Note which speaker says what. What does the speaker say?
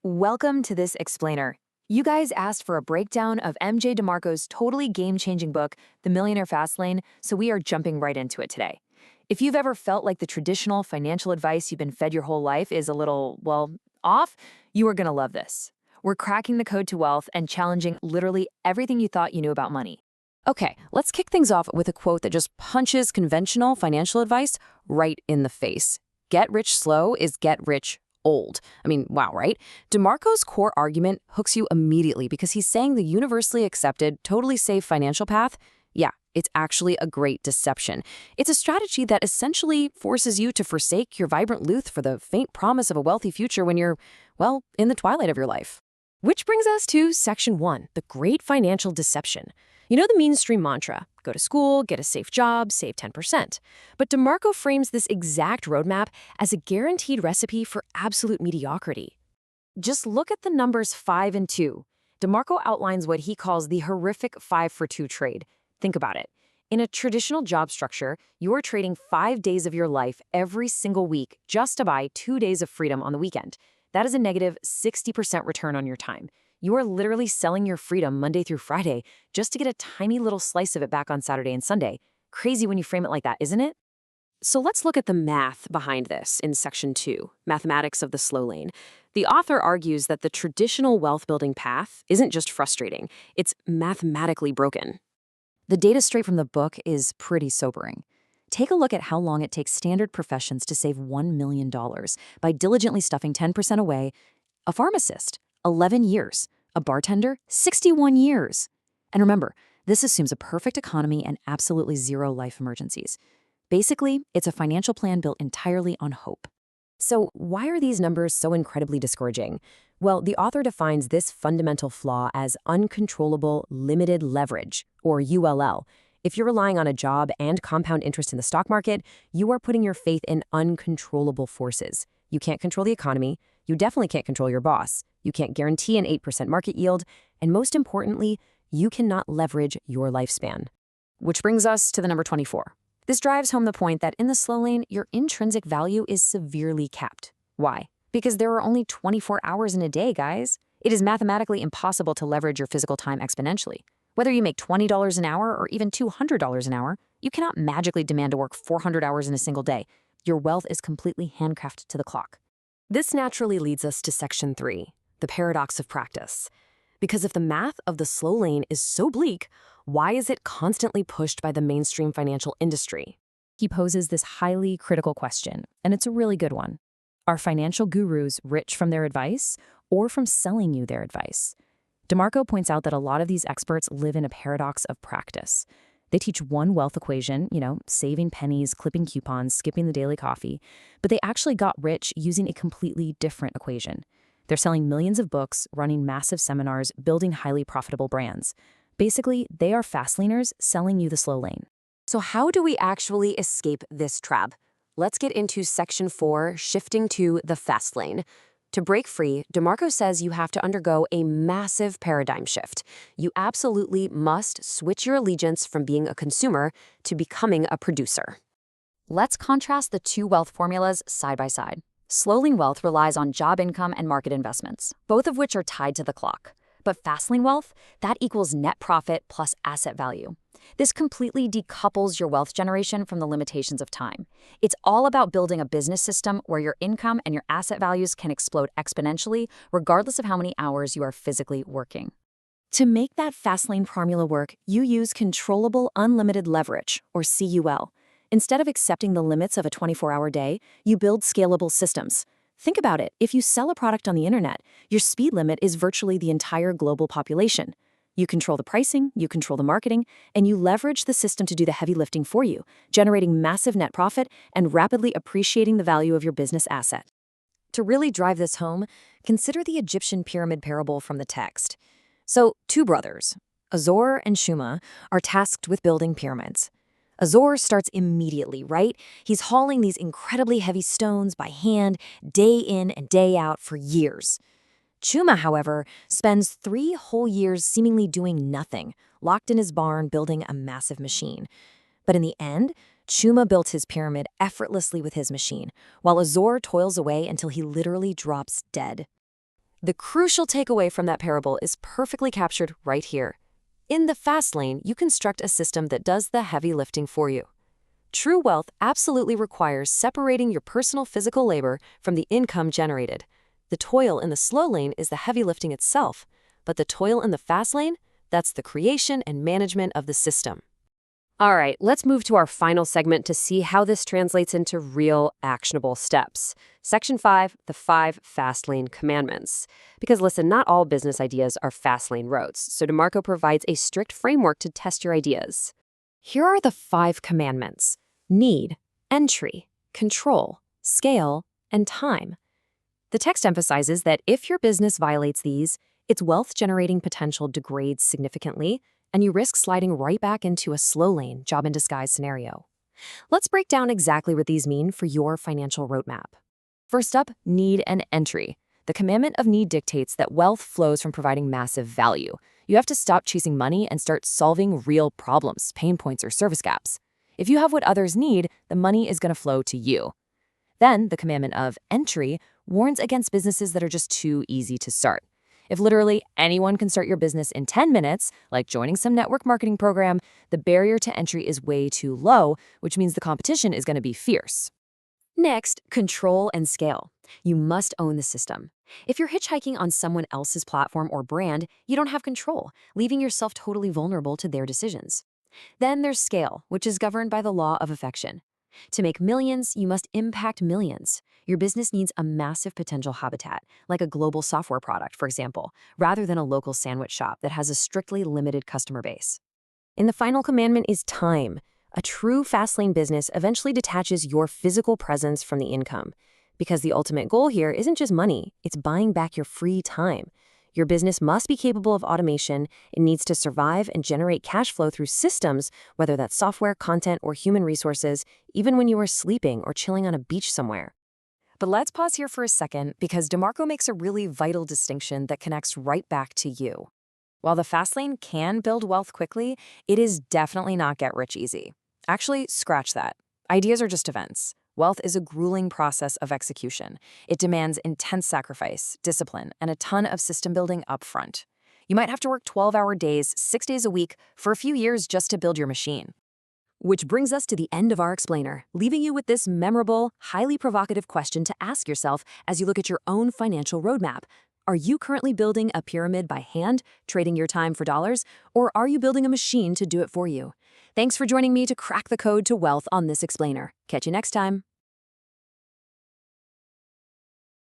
Speaker 1: Welcome to this explainer. You guys asked for a breakdown of MJ DeMarco's totally game-changing book, The Millionaire Fastlane, so we are jumping right into it today. If you've ever felt like the traditional financial advice you've been fed your whole life is a little, well, off, you are going to love this. We're cracking the code to wealth and challenging literally everything you thought you knew about money.
Speaker 2: Okay, let's kick things off with a quote that just punches conventional financial advice right in the face. Get rich slow is get rich old. I mean, wow, right? DeMarco's core argument hooks you immediately because he's saying the universally accepted, totally safe financial path, yeah, it's actually a great deception. It's a strategy that essentially forces you to forsake your vibrant youth for the faint promise of a wealthy future when you're, well, in the twilight of your life. Which brings us to Section 1, the Great Financial Deception. You know the mainstream mantra, go to school, get a safe job, save 10%. But DeMarco frames this exact roadmap as a guaranteed recipe for absolute mediocrity. Just look at the numbers 5 and 2. DeMarco outlines what he calls the horrific 5-for-2 trade. Think about it. In a traditional job structure, you're trading 5 days of your life every single week just to buy 2 days of freedom on the weekend. That is a negative 60% return on your time. You are literally selling your freedom Monday through Friday just to get a tiny little slice of it back on Saturday and Sunday. Crazy when you frame it like that, isn't it? So let's look at the math behind this in Section 2, Mathematics of the Slow Lane. The author argues that the traditional wealth-building path isn't just frustrating, it's mathematically broken.
Speaker 1: The data straight from the book is pretty sobering. Take a look at how long it takes standard professions to save $1 million by diligently stuffing 10% away. A pharmacist, 11 years. A bartender, 61 years. And remember, this assumes a perfect economy and absolutely zero life emergencies. Basically, it's a financial plan built entirely on hope.
Speaker 2: So why are these numbers so incredibly discouraging? Well, the author defines this fundamental flaw as uncontrollable limited leverage, or ULL. If you're relying on a job and compound interest in the stock market, you are putting your faith in uncontrollable forces. You can't control the economy. You definitely can't control your boss. You can't guarantee an 8% market yield. And most importantly, you cannot leverage your lifespan.
Speaker 1: Which brings us to the number 24. This drives home the point that in the slow lane, your intrinsic value is severely capped. Why? Because there are only 24 hours in a day, guys. It is mathematically impossible to leverage your physical time exponentially. Whether you make $20 an hour or even $200 an hour, you cannot magically demand to work 400 hours in a single day. Your wealth is completely handcrafted to the clock.
Speaker 2: This naturally leads us to Section 3, the paradox of practice. Because if the math of the slow lane is so bleak, why is it constantly pushed by the mainstream financial industry?
Speaker 1: He poses this highly critical question, and it's a really good one. Are financial gurus rich from their advice or from selling you their advice? DeMarco points out that a lot of these experts live in a paradox of practice. They teach one wealth equation, saving pennies, clipping coupons, skipping the daily coffee, but they actually got rich using a completely different equation. They're selling millions of books, running massive seminars, building highly profitable brands. Basically, they are fastlaners selling you the slow lane.
Speaker 2: So how do we actually escape this trap? Let's get into Section 4, shifting to the fast lane. To break free, DeMarco says you have to undergo a massive paradigm shift. You absolutely must switch your allegiance from being a consumer to becoming a producer.
Speaker 1: Let's contrast the two wealth formulas side by side. Slow lane wealth relies on job income and market investments, both of which are tied to the clock. But fast lane wealth, that equals net profit plus asset value. This completely decouples your wealth generation from the limitations of time. It's all about building a business system where your income and your asset values can explode exponentially, regardless of how many hours you are physically working. To make that fast lane formula work, you use controllable unlimited leverage, or CUL. Instead of accepting the limits of a 24-hour day, you build scalable systems. Think about it. If you sell a product on the internet, your speed limit is virtually the entire global population. You control the pricing, you control the marketing, and you leverage the system to do the heavy lifting for you, generating massive net profit and rapidly appreciating the value of your business asset. To really drive this home, consider the Egyptian pyramid parable from the text. So, two brothers, Azor and Shuma, are tasked with building pyramids. Azor starts immediately, right? He's hauling these incredibly heavy stones by hand, day in and day out for years. Chuma, however, spends 3 whole years seemingly doing nothing, locked in his barn building a massive machine. But in the end, Chuma built his pyramid effortlessly with his machine, while Azor toils away until he literally drops dead.
Speaker 2: The crucial takeaway from that parable is perfectly captured right here. In the fast lane, you construct a system that does the heavy lifting for you. True wealth absolutely requires separating your personal physical labor from the income generated. The toil in the slow lane is the heavy lifting itself, but the toil in the fast lane, that's the creation and management of the system. All right, let's move to our final segment to see how this translates into real, actionable steps. Section 5, the 5 Fastlane Commandments. Because listen, not all business ideas are Fastlane roads, so DeMarco provides a strict framework to test your ideas. Here are the 5 commandments: need, entry, control, scale, and time. The text emphasizes that if your business violates these, its wealth-generating potential degrades significantly, and you risk sliding right back into a slow lane, job-in-disguise scenario. Let's break down exactly what these mean for your financial roadmap. First up, need and entry. The commandment of need dictates that wealth flows from providing massive value. You have to stop chasing money and start solving real problems, pain points, or service gaps. If you have what others need, the money is going to flow to you. Then, the commandment of entry warns against businesses that are just too easy to start. If literally anyone can start your business in 10 minutes, like joining some network marketing program, the barrier to entry is way too low, which means the competition is going to be fierce. Next, control and scale. You must own the system. If you're hitchhiking on someone else's platform or brand, you don't have control, leaving yourself totally vulnerable to their decisions. Then there's scale, which is governed by the law of affection. To make millions, you must impact millions. Your business needs a massive potential habitat, like a global software product, for example, rather than a local sandwich shop that has a strictly limited customer base. And the final commandment is time. A true Fastlane business eventually detaches your physical presence from the income, because the ultimate goal here isn't just money, it's buying back your free time. Your business must be capable of automation. It needs to survive and generate cash flow through systems, whether that's software, content, or human resources, even when you are sleeping or chilling on a beach somewhere. But let's pause here for a second, because DeMarco makes a really vital distinction that connects right back to you. While the fast lane can build wealth quickly, it is definitely not get rich easy. Actually, scratch that. Ideas are just events. Wealth is a grueling process of execution. It demands intense sacrifice, discipline, and a ton of system building up front. You might have to work 12-hour days, 6 days a week, for a few years just to build your machine. Which brings us to the end of our explainer, leaving you with this memorable, highly provocative question to ask yourself as you look at your own financial roadmap. Are you currently building a pyramid by hand, trading your time for dollars, or are you building a machine to do it for you? Thanks for joining me to crack the code to wealth on this explainer. Catch you next time.